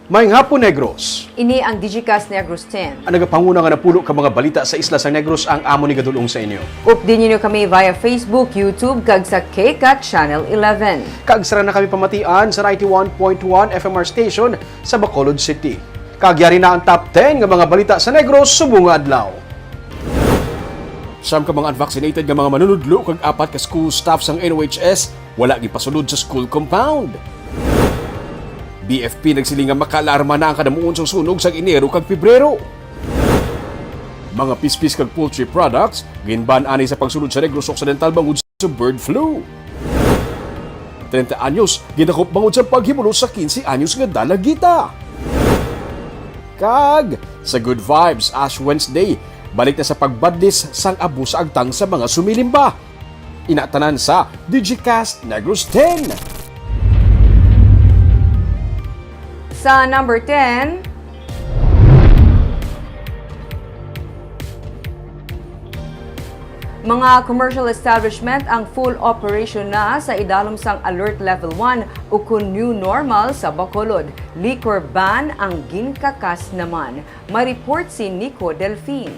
Mayang hapon, Negros. Ini ang Digicast Negros 10. Ang nagapanguna nga napulo ka mga balita sa isla sa Negros ang amo ni gadulong sa inyo. Update niyo kami via Facebook, YouTube, kag sa KCAT Channel 11. Kagsara na kami pamatian sa 91.1 FMR station sa Bacolod City. Kagyari na ang top 10 nga mga balita sa Negros subong nga adlaw. Siyam ka mga unvaccinated nga mga manunudlo kag apat ka school staff sang NOHS wala gipasulod sa school compound. BFP nagsiling nga makaalarma na ang kadamuon sa sunog sa Enero kag Pebrero. Mga pispis kag poultry products ginban ani sa pagsulod sa Negros Occidental bangod sa bird flu. 30 anyos ginakop bangod sa paghimulo sa 15 anyos nga dalagita. Kag sa Good Vibes Ash Wednesday balik na sa pagbadlis sang abo sa agtang sa mga sumilimba. Inatanan sa Digicast Negros 10. Sa number 10, mga commercial establishment ang full operation na sa idalom sang Alert Level 1 o kun new normal sa Bacolod. Liquor ban ang ginkakas naman. May-report si Nico Delfin.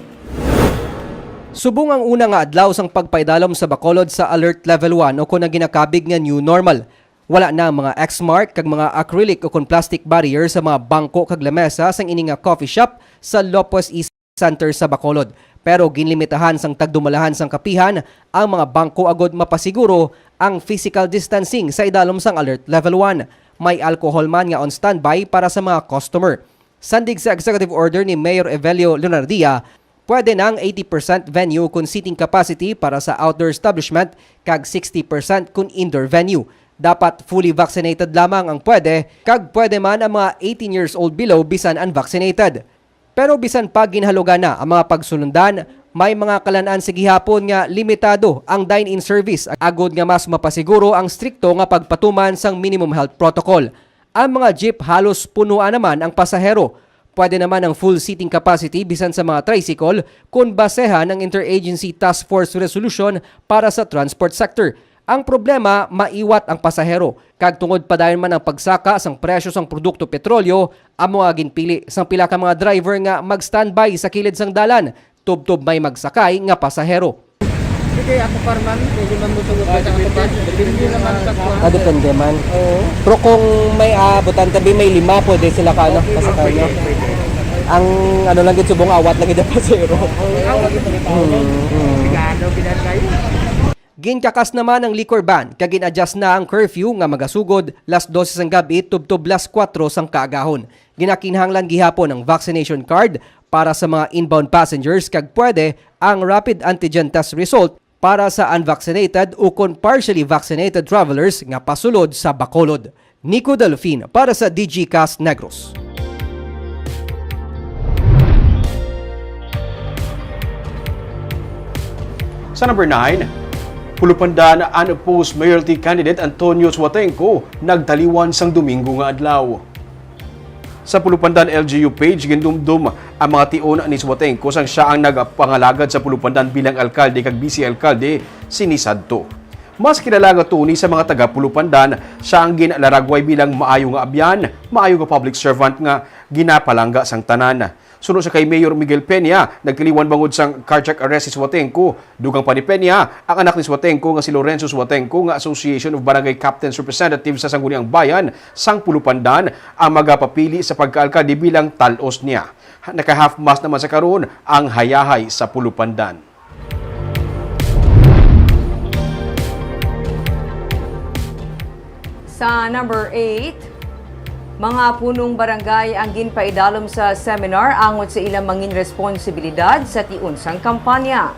Subong ang una nga adlaw sang pagpaidalom sa Bacolod sa Alert Level 1 o kun ang ginakabig nga new normal. Wala na ang mga X-mark kag mga acrylic o kun plastic barrier sa mga bangko kag lamesa sang ini nga coffee shop sa Lopez East Center sa Bacolod. Pero ginlimitahan sang tagdumalahan sang kapihan ang mga bangko agod mapasiguro ang physical distancing sa idalom sang Alert Level 1. May alcohol man nga on standby para sa mga customer. Sandig sa executive order ni Mayor Evelio Leonardia, pwede nang 80% venue kun seating capacity para sa outdoor establishment kag 60% kun indoor venue. Dapat fully vaccinated lamang ang pwede, kag pwede man ang mga 18 years old below bisan unvaccinated. Pero bisan pag ginhalugan na ang mga pagsulundan, may mga kalanaan sa gihapon nga limitado ang dine-in service agod nga mas mapasiguro ang strikto nga pagpatuman sang minimum health protocol. Ang mga jeep halos punuan naman ang pasahero. Pwede naman ang full seating capacity bisan sa mga tricycle kung basehan ng Interagency Task Force Resolution para sa transport sector. Ang problema, maiwat ang pasahero. Kag tungod pa dayon man ang pagsaka sang presyo sang produkto petrolyo, amo nga ginpili sang pila ka mga driver nga mag-standby sa kilid sang dalan, tubtob may magsakay nga pasahero. Sige, ako parman, pwede man mo sunod sa kapan. Depende naman sa kwan. Depende man. Oo. Pero kung may abutan tabi may 5, pwede sila ka pasakay nyo. Ang ano lang gid subong awat lang gid ang pasahero. Awat ito nito. Bigano, binan kayo. Ginkakas naman ang liquor ban, kag gin-adjust na ang curfew nga magasugod las 12 sang gabi tubtob las 4 sang kaagahon. Ginakinahanglan gihapon ang vaccination card para sa mga inbound passengers kag pwede ang rapid antigen test result para sa unvaccinated o kon partially vaccinated travelers nga pasulod sa Bacolod. Nico Delfin para sa Digicast Negros. Sa number 9, Pulupanda na unopposed mayoralty candidate Antonio Suatenco nagtaliwan sang Domingo nga adlaw. Sa Pulupandan LGU page gindumdum ang mga tion ni Suatenco sang siya ang nagpangalagad sa Pulupandan bilang alkalde kag vice alkalde sinisadto. Mas kilala nga tuni sa mga taga Pulupandan, siya ang ginalaragway bilang maayo nga abyan, maayo nga public servant nga ginapalangga sang tanan. Sunod sa kay Mayor Miguel Peña, nagkaliwan bangod sang carjack arrest si Suatenco. Dugang pa ni Peña, ang anak ni Suatenco nga si Lorenzo Suatenco nga Association of Barangay Captains Representatives sa Sangguniang Bayan, sang Pulupandan, ang magapapili sa pagkaalkalde bilang talos niya. Naka-half-mast naman sa karon ang hayahay sa Pulupandan. Sa number 8, mga punong barangay ang ginpaidalom sa seminar angot sa ilang mangin responsibilidad sa tiunsang kampanya.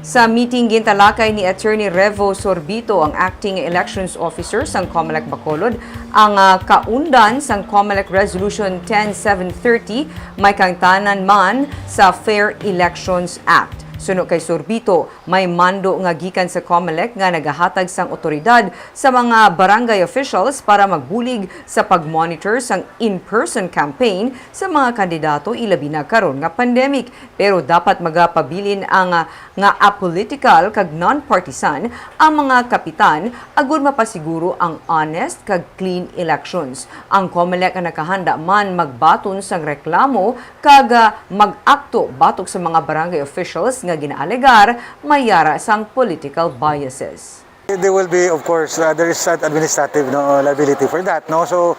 Sa meeting gintalakay ni Attorney Revo Sorbito, ang Acting Elections Officer sang COMELEC Bacolod, ang kaundan sang COMELEC Resolution 10730 may kangtanan man sa Fair Elections Act. Suno kay Sorbito, may mando nga gikan sa COMELEC nga nagahatag sang otoridad sa mga barangay officials para magbulig sa pagmonitor sang in-person campaign sa mga kandidato ilabi na karon nga pandemic. Pero dapat magapabilin ang nga apolitical kag non-partisan ang mga kapitan agud mapasiguro ang honest kag clean elections. Ang COMELEC ang nakahanda man magbaton sang reklamo kag mag-akto batok sa mga barangay officials nga ginaalegar mayara sang political biases. There will be, of course, there is administrative liability for that. No? So,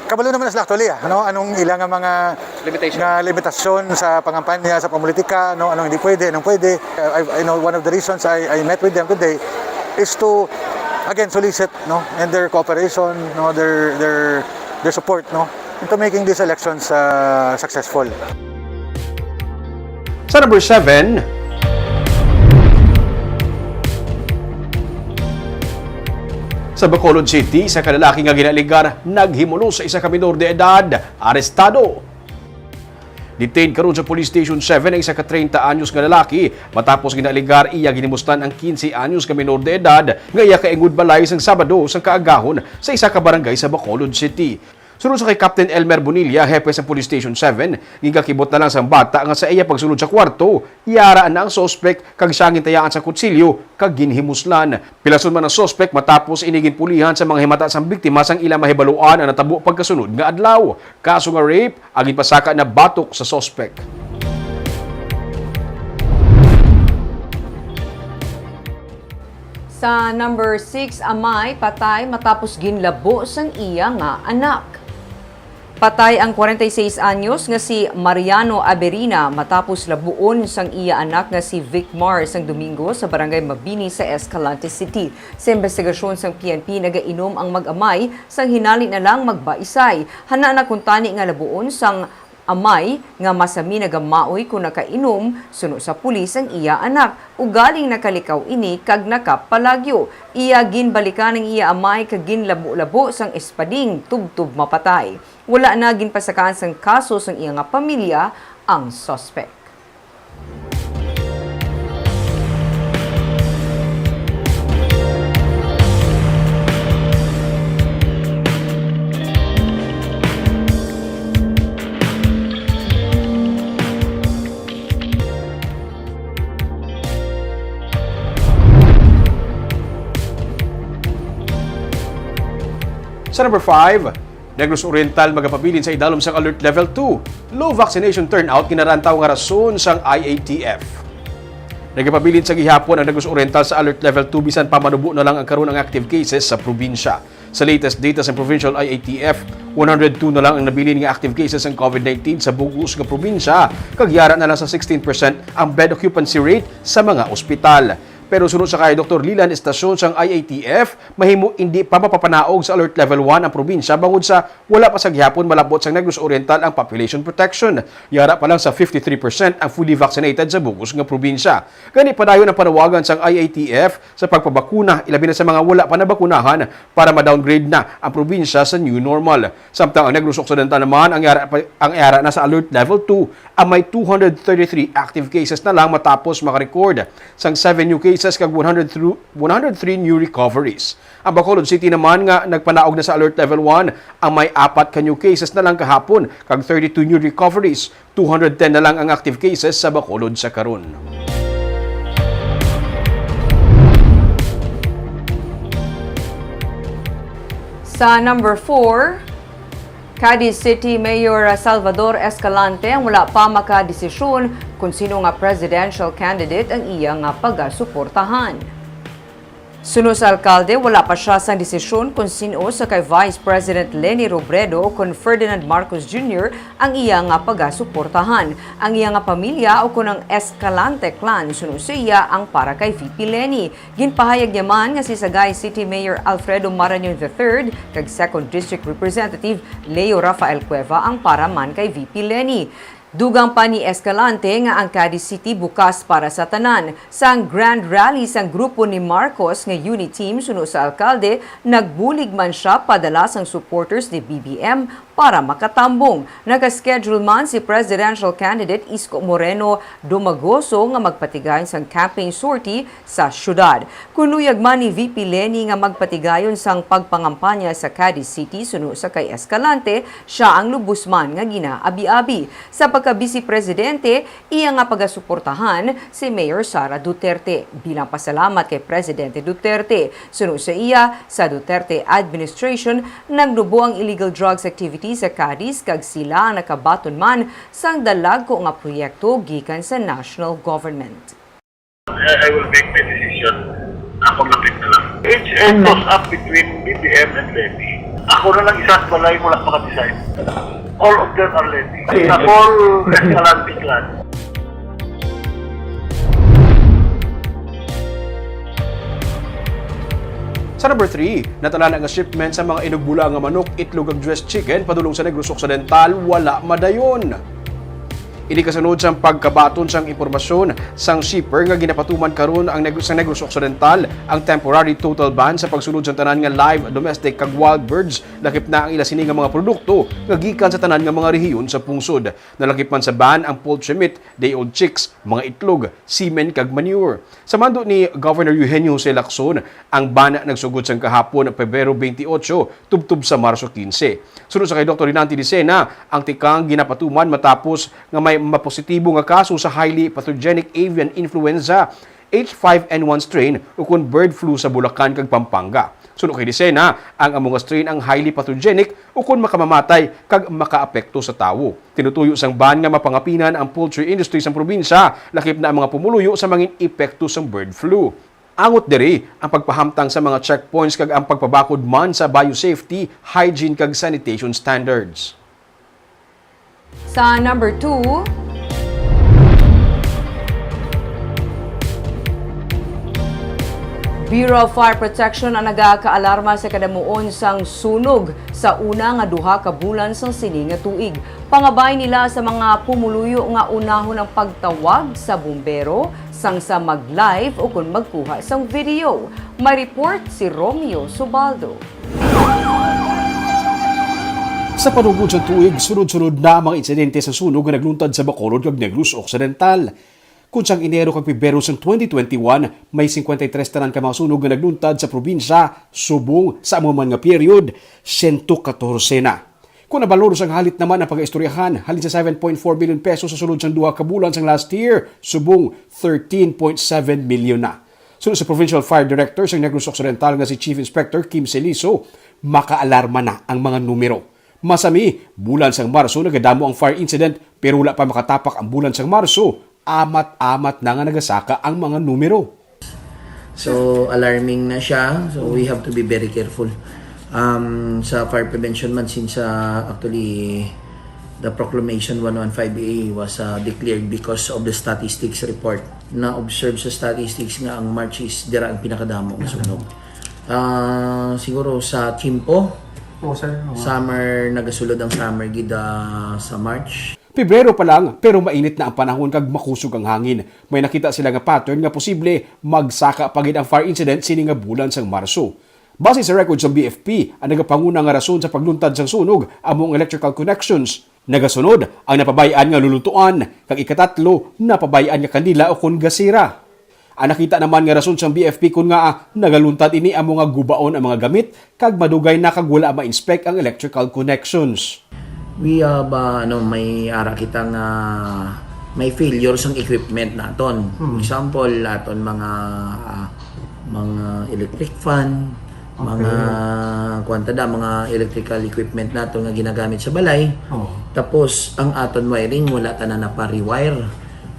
kabalo naman sila actually. Anong ilang mga limitasyon sa pangampanya, sa politika, anong hindi pwede, anong pwede. I know one of the reasons I met with them today is to, again, solicit and their cooperation, their support into making these elections successful. Sa number 7, sa Bacolod City, isa ka lalaki nga ginaligar naghimulo sa isa ka minor de edad, arestado. Detained karon sa Police Station 7 ang isa ka 30 anyos nga lalaki matapos ginaligar iya ginimustan ang 15 anyos nga minor de edad nga iya kaingud balay sang Sabado sa kaagahon sa isa ka barangay sa Bacolod City. Sunod sa kay Captain Elmer Bonilla, hepe sa Police Station 7, gigakibot na lang sa bata nga sa iya pagsulod sa kwarto, iyaraan na ang sospek kag siya gintayaan sa kutsilyo kag ginhimuslan. Pilason man ang sospek matapos inigin pulihan sa mga himata sang biktima sang ilang mahibaluan ang natabo pagkasunod nga adlaw. Kaso nga rape, agin pasaka na batok sa sospek. Sa number 6, amay patay matapos ginlabo sang iya nga anak. Patay ang 46 anyos nga si Mariano Aberina matapos labuon sang iya anak nga si Vic Mar sang Domingo sa barangay Mabini sa Escalante City. Sa investigasyon sang PNP, nagainom ang mag-amay sang hinali na lang magbaisay. Hana na kuntani nga labuon sang amay nga masami nagamaoy kung nakainom, suno sa pulis ang iya anak. Ugaling nakalikaw ini kag nakapalagyo. Iya ginbalikan ng iya amay kag ginlabo-labo sang espading tubtub mapatay. Wala na ginpasakaan sang kaso sang iya nga pamilya ang suspect. Sa number 5, Negros Oriental magapabilin sa idalom sang Alert Level 2. Low vaccination turnout kinarantaw nga rason sang IATF. Nagapabilin sa gihapon ang Negros Oriental sa Alert Level 2 bisan pamanubo na lang ang karon ng active cases sa probinsya. Sa latest data sa Provincial IATF, 102 na lang ang nabilin nga active cases ng COVID-19 sa bugos nga probinsya, kagyara na lang sa 16% ang bed occupancy rate sa mga ospital. Pero sunod sa kay Dr. Lilan Estasyon sang IATF, mahimo hindi pa mapapanaog sa Alert Level 1 ang probinsya bangod sa wala pa sa gihapon malabot sa Negros Oriental ang population protection. Yara pa lang sa 53% ang fully vaccinated sa bugos nga probinsya. Gani padayon ang panawagan sang IATF sa pagpabakuna ilabi na sa mga wala pa nabakunahan para ma-downgrade na ang probinsya sa new normal. Samtang ang Negros Occidental naman ang yara na sa Alert Level 2 ang may 233 active cases na lang matapos makarecord sang 7 new cases kag 103 new recoveries. Ang Bacolod City naman nga nagpanaog na sa Alert Level 1 ang may 4 ka new cases na lang kahapon kag 32 new recoveries. 210 na lang ang active cases sa Bacolod sa karon. Sa number 4, Cadiz City Mayor Salvador Escalante ang wala pa makadesisyon kung sino nga presidential candidate ang iya nga pagasuportahan. Sunod sa alkalde, wala pa siya sa desisyon kung sino sa kay Vice President Leni Robredo o kung Ferdinand Marcos Jr. ang iya nga pagasuportahan. Ang iya nga pamilya o kung ang Escalante clan sunod sa iya ang para kay VP Leni. Ginpahayag niya man nga si Sagay City Mayor Alfredo Marañon III kag 2nd District Representative Leo Rafael Cueva ang para man kay VP Leni. Dugang pa ni Escalante nga ang Cadiz City bukas para sa tanan. Sang Grand Rally sang grupo ni Marcos nga unit team suno sa alkalde, nagbulig man siya padala sang supporters ni BBM para makatambong. Nakaschedule man si presidential candidate Isko Moreno Dumagoso nga magpatigayon sang campaign sortie sa syudad. Kunuyag man ni VP Leni nga magpatigayon sang pagpangampanya sa Cadiz City suno sa kay Escalante, siya ang lubos man nga ginaabi-abi. Sa pagka-vice presidente, iya nga pagasuportahan si Mayor Sara Duterte bilang pasalamat kay Presidente Duterte. Suno sa iya, sa Duterte administration, nagnubo ang illegal drugs activity sa Cadiz kag sila ang nakabaton man sang dalag ko nga proyekto gikan sa national government. I will make my decision. Ako lapit na lang. It's a toss-up between BBM and Levy. Ako na lang isa sa balay, wala pa ka-decide. All of them are Levy. Sa all Escalante clan. Sa number 3, natala nga shipment sa mga inugbula nga manok, itlog ug dressed chicken padulong sa Negros Occidental wala madayon. Ini kasunod sang pagkabaton sang impormasyon sang shipper nga ginapatuman karon ang Negros Occidental ang temporary total ban sa pagsulod sa tanan nga live, domestic kag wild birds. Lakip na ang ila sini nga mga produkto nga gikan sa tanan nga mga rehiyon sa pungsod. Nalakip man sa ban ang poultry meat, day-old chicks, mga itlog, semen kag manure. Sa mando ni Governor Eugenio Jose Lacson, ang ban nagsugod sang kahapon Pebrero 28 tubtob sa Marso 15. Sunod sa kay Dr. Rinanti Dicena, ang tikang ginapatuman matapos nga may mapositibo nga kaso sa highly pathogenic avian influenza H5N1 strain o kun bird flu sa Bulacan kag Pampanga. Sunod kay Dicena, ang among strain ang highly pathogenic o kun makamamatay kag makaapekto sa tawo. Tinutuyo sang ban nga mapangapinan ang poultry industry sa probinsya, lakip na ang mga pumuluyo sa mga epekto sang bird flu. Angot diri ang pagpahamtang sa mga checkpoints kag ang pagpabakod man sa biosafety, hygiene kag sanitation standards. Sa number 2, Bureau of Fire Protection ang nagakaalarma sa kadamuon sang sunog sa una nga duha ka bulan sang sini nga tuig. Pangabay nila sa mga pumuluyo nga unahon ang pagtawag sa bumbero sang sa mag-live o kung magkuha sang video. May report si Romeo Subaldo. Sa panugod sa tuig, sunod-sunod na ang mga insidente sa sunog nga nagluntad sa Bacolod kag Negros Occidental. Kung sang Enero kag Pebrero sang 2021, may 53 tanan ka mga sunog nga nagluntad sa probinsya, subong sa among man nga period, 114 na. Kung nabaloro sang halit naman ang pag-istoryahan, halin sa 7.4 billion pesos sa sulod sang duha ka bulan sang last year, subong 13.7 million na. Sunod sa Provincial Fire Director sang Negros Occidental nga si Chief Inspector Kim Celiso, makaalarma na ang mga numero. Masami, bulan sang Marso nagadamo ang fire incident pero wala pa makatapak ang bulan sang Marso. Amat-amat na nga nagasaka ang mga numero. So alarming na siya. So we have to be very careful. Sa fire prevention man since actually the proclamation 115A was declared because of the statistics report. Na-observe sa statistics nga ang March is dira ang pinakadamo ng sunog. Siguro sa Chimpo, summer, nagasulod ang summer gida sa March. Pebrero pa lang pero mainit na ang panahon kag makusog ang hangin. May nakita sila nga pattern nga posible magsaka pagid ang fire incident sini nga bulan sang Marso. Base sa records ng BFP, ang nagapanguna nga rason sa pagluntad sang sunog among electrical connections. Nagasunod ang napabayaan nga lulutuan kag ikatatlo napabayaan nga kandila o kun gasira. Ang nakita naman nga rason sang BFP kun nga nagaluntad ini ang mga gubaon ang mga gamit kag madugay na kag wala ma-inspect ang electrical connections. We have may ara kita nga may failure sang equipment naton. Example aton mga electric fan, mga mga electrical equipment naton nga ginagamit sa balay. Tapos ang aton wiring wala ta na pa-rewire.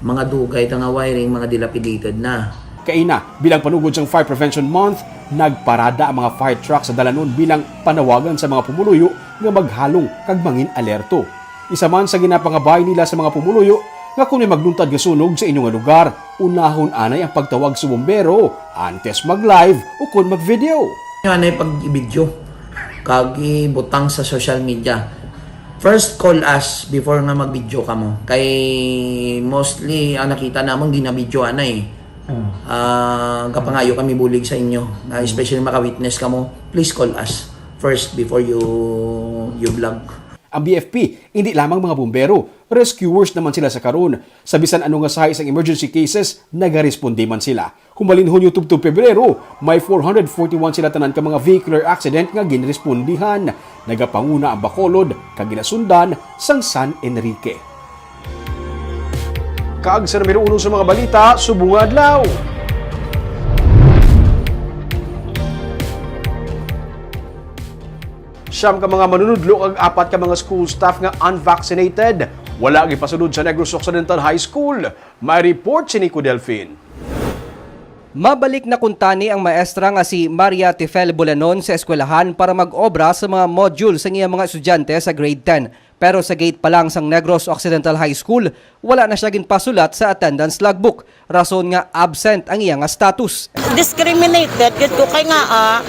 Mga dugay ta nga wiring, mga dilapidated na. Kaina, bilang panugod sang Fire Prevention Month, nagparada ang mga fire trucks sa dalanon bilang panawagan sa mga pumuluyo nga maghalong kag mangin alerto. Isa man sa ginapangabay nila sa mga pumuluyo nga kung may magluntad nga sunog sa inyong lugar, unahon anay ang pagtawag sa bumbero antes mag-live o kung mag-video. Anay pag-video kag ibutang sa social media. First, call us before nga mag-video ka mo. Kay mostly, ang nakita namon, ginabidyoan na eh. Kapangayo kami bulig sa inyo. Especially maka-witness ka mo, please call us first before you vlog. Ang BFP, hindi lamang mga bumbero, rescuers naman sila sa karon. Sa bisan ano nga sa isang emergency cases, nagaresponde man sila. Humalin Hunyo tubtub Pebrero, may 441 sila tanan ka mga vehicular accident nga ginrespondihan. Nagapanguna ang Bacolod, kag ginasundan sang San Enrique. Kaag sa numero 1 sa mga balita, subong adlaw. Siyam ka mga manunudlo kag apat ka mga school staff nga unvaccinated. Wala gipasulod sa Negros Occidental High School. May report si Nico Delfin. Mabalik na kuntani ang maestra nga si Maria Tifel Bulanon sa eskwelahan para mag-obra sa mga module sa iyang mga estudyante sa grade 10. Pero sa gate pa lang sang Negros Occidental High School, wala na siya ginpasulat sa attendance logbook. Rason nga absent ang iyang status. Discriminated gid ko kay nga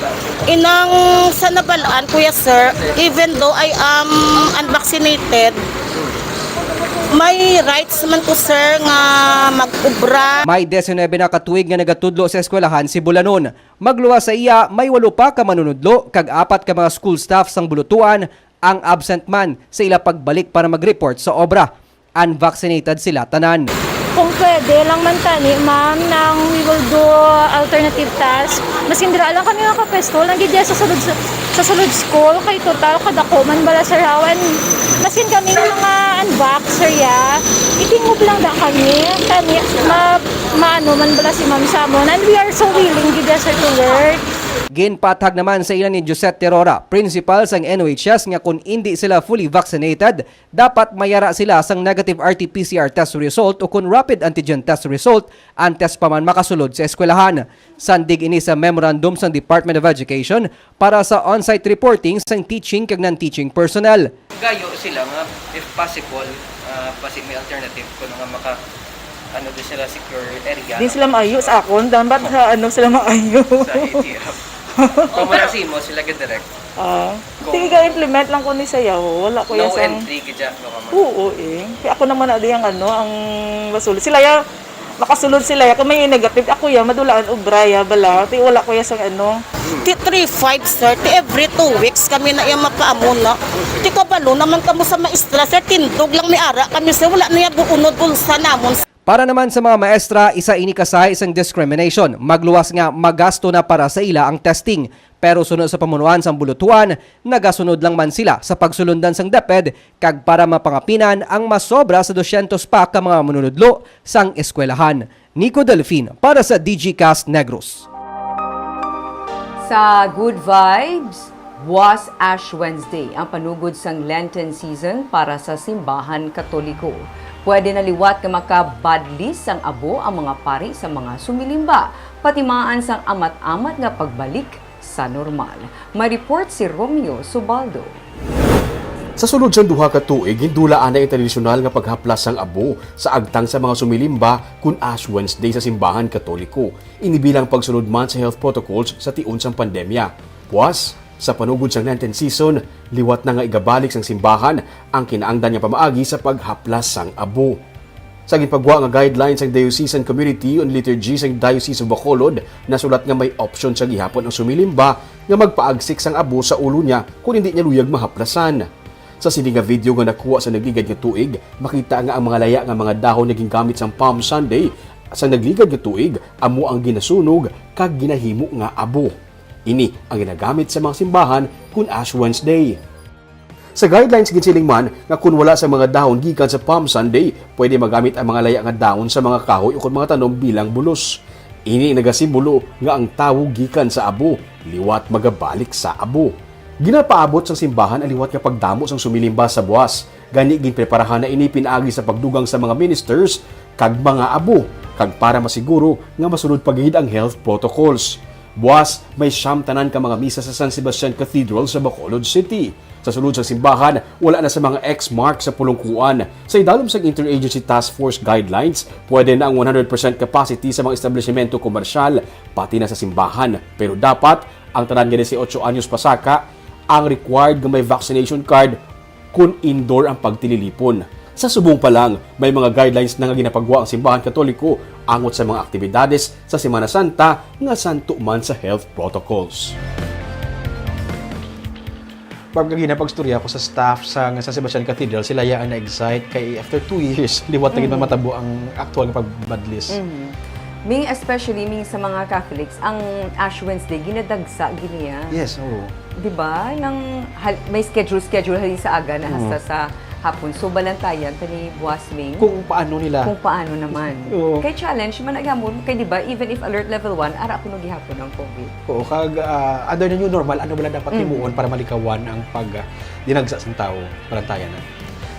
inang sa nabalaan kuya sir, even though I am unvaccinated, may rights man ko sir nga mag-ubra. May 19 na katuig nga nagatudlo sa eskwelahan si Bulanon. Magluwas sa iya, may 8 pa ka manunudlo kag 4 ka mga school staff sang bulutuan ang absent man sa ila pagbalik para mag-report sa obra. Unvaccinated sila tanan. Kung pwede lang man tani, ma'am, nang we will do alternative task. Mas hindi lang kami nakapesto, lang gidya sa sulod school, kay total kadako man bala sa rawan. Masin kami ng mga unvaxxer ya, itingog lang da kami, tani, maano man bala si ma'am Samon, and we are so willing gidya sir to work. Ginpatag naman sa ilan ni Josette Terora, principal sang NOHS nga kung hindi sila fully vaccinated, dapat mayara sila sang negative RT-PCR test result o kung rapid antigen test result, ang test pa man makasulod sa eskwelahan. Sandig ini sa memorandum sang Department of Education para sa on-site reporting sang teaching kag non-teaching personnel. Gayo sila nga, if possible, may alternative kung nga maka ano din sila secure area. Di sila maayo sa akon, dapat sa ano sila maayo. Sa ATF. Kung marasi mo, sila direct. Sige ka implement lang ko ni sayaw. Wala ko No yasang... entry, kaya Oo eh. Kaya ako naman adi ang ano, ang masulod. Sila ya, makasulod sila ya. Kung may negative, ako ya, madulaan ubraya bala. Ti wala ko yasang ano. Ti 3-5 sir, ti every 2 weeks kami na iya makaamo na. Ti kabalo naman kamo sa maestra sir, tindog lang may ara kami sir, wala na ya buunod bulsa namon. Para naman sa mga maestra, isa ini kasay isang discrimination. Magluwas nga magasto na para sa ila ang testing. Pero sunod sa pamunuan sang bulutuan, nagasunod lang man sila sa pagsulundan sang DepEd kag para mapangapinan ang masobra sa 200 pa ka mga manunudlo sang eskwelahan. Nico Delfin para sa DGCast Negros. Sa Good Vibes, was Ash Wednesday ang panugod sang Lenten season para sa simbahan Katoliko. Pwede naliwat nga makabadlis sang abo ang mga pari sa mga sumilimba, patimaan sang amat-amat nga pagbalik sa normal. May report si Romeo Subaldo. Sa sulod sa duha ka tuig, hindulaan na internasyonal nga paghaplas sang abo sa agtang sa mga sumilimba kun Ash Wednesday sa simbahan Katoliko. Inibilang pagsunod man sa health protocols sa tiun sang pandemya. Puas, sa panugod sang Lenten season, liwat na nga igabalik sang simbahan ang kinaangdan niya pamaagi sa paghaplas sang abo. Sa ginpagwa nga guidelines sang Diocesan Community on Liturgy sang Diocese of Bacolod, nasulat nga may option sa gihapon ang sumilimba nga magpaagsik sang abo sa ulo niya kung hindi niya luyag mahaplasan. Sa sini nga video nga nakuha sa nagligad nga tuig, makita nga ang mga laya nga mga dahon naging gamit sang Palm Sunday. Sa nagligad nga tuig, amo ang ginasunog kag ginahimo nga abo. Ini ang ginagamit sa mga simbahan kun Ash Wednesday. Sa guidelines ginsiling man nga kung wala sa mga dahon gikan sa Palm Sunday, pwede magamit ang mga laya nga dahon sa mga kahoy o kung mga tanom bilang bulos. Ini nagasimbolo nga ang tawo gikan sa abo, liwat magabalik sa abo. Ginapaabot sa simbahan ang liwat nga pagdamo sang sumilimba sa buwas. Gani ginpreparahan na ini pinaagi sa pagdugang sa mga ministers kag mga abo, kag para masiguro nga masunod pagihid ang health protocols. Buwas, may siyam tanan ka mga misa sa San Sebastian Cathedral sa Bacolod City. Sa sulod sa simbahan, wala na sa mga X-mark sa pulungkuan. Sa idalom sa Interagency Task Force Guidelines, pwede na ang 100% capacity sa mga establishmento komersyal, pati na sa simbahan. Pero dapat, ang tanan nga 18 anyos pasaka, ang required nga may vaccination card kung indoor ang pagtililipon. Sa subong pa lang, may mga guidelines na nga ginapagwa ang simbahan katoliko angot sa mga aktibidades sa Semana Santa nga santo man sa health protocols. Pag ginapag-storya ako sa staff sa San Sebastian Cathedral, sila yaan na-excite kay after 2 years, liwat na gid matabo ang actual nga pagbadlis. Ming especially ming sa mga Catholics, ang Ash Wednesday ginadagsa giniya. Yes, oo. 'Di ba? May schedule hali sa aga na hasta sa hapon. So balantayan tani buwas ming Kung paano nila. kung paano naman. Oo. Kay challenge man nagamon kay 'di ba even if alert level 1 ara kuno gihapon ang COVID. Oo, kag under the new normal, ano wala dapat himuon para malikawan ang pag dinagsa sang tao, palantayan na.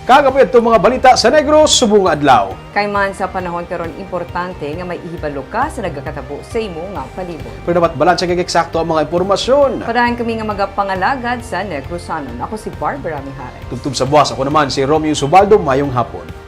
Kagapit itong mga balita sa Negros, subong nga adlaw. Kay man sa panahon karon importante nga may ihibalo ka sa nagakatabo sa imo nga palibot. Pero dapat balanse kag eksakto ang mga impormasyon. Parahan kami nga magapangalagad sa Negrosanon. Ako si Barbara Mijares. Tugtub sa buwas, ako naman si Romeo Subaldo, mayong hapon.